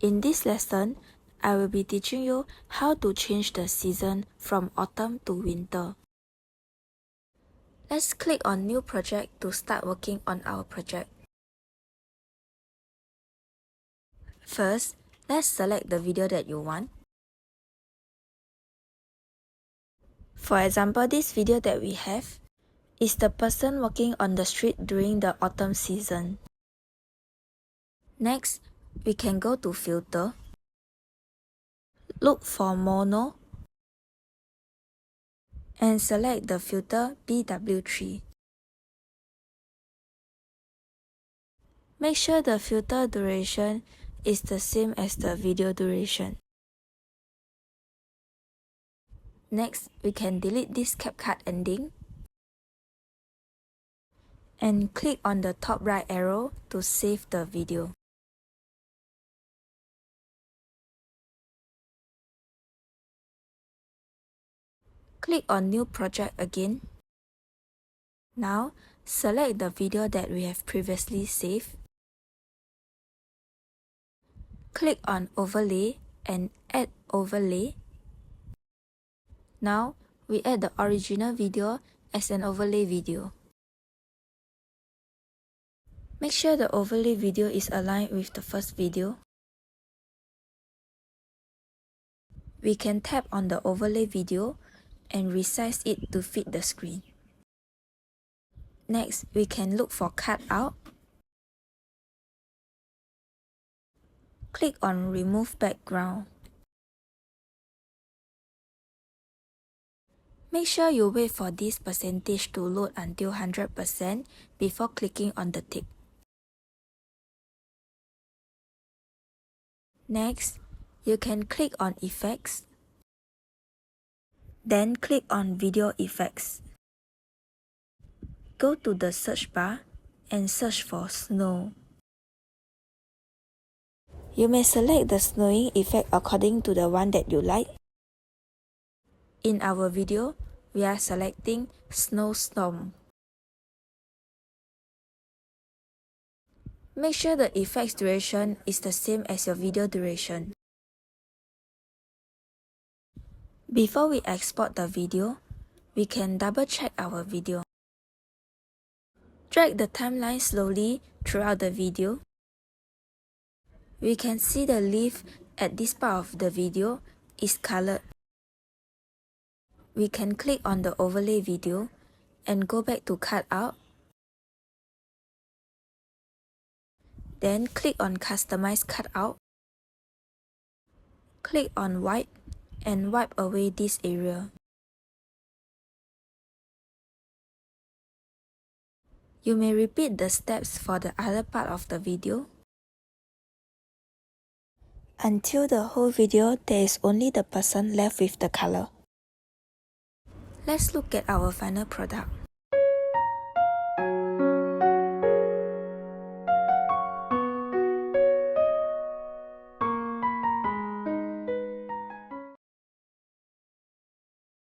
In this lesson, I will be teaching you how to change the season from autumn to winter. Let's click on New Project to start working on our project. First, let's select the video that you want. For example, this video that we have is the person walking on the street during the autumn season. Next, we can go to Filter, look for Mono, and select the filter BW3. Make sure the filter duration is the same as the video duration. Next, we can delete this Capcut ending and click on the top right arrow to save the video. Click on New Project again. Now, select the video that we have previously saved. Click on Overlay and Add Overlay. Now, we add the original video as an overlay video. Make sure the overlay video is aligned with the first video. We can tap on the overlay video and resize it to fit the screen. Next, we can look for cutout. Click on Remove Background. Make sure you wait for this percentage to load until 100% before clicking on the tick. Next, you can click on Effects, then click on Video Effects. Go to the search bar and search for Snow. You may select the snowing effect according to the one that you like. In our video, we are selecting Snowstorm. Make sure the effect's duration is the same as your video duration. Before we export the video, we can double check our video. Drag the timeline slowly throughout the video. We can see the leaf at this part of the video is colored. We can click on the overlay video and go back to cutout. Then click on Customize Cutout. Click on Wipe and wipe away this area. You may repeat the steps for the other part of the video. Until the whole video, there is only the person left with the color. Let's look at our final product.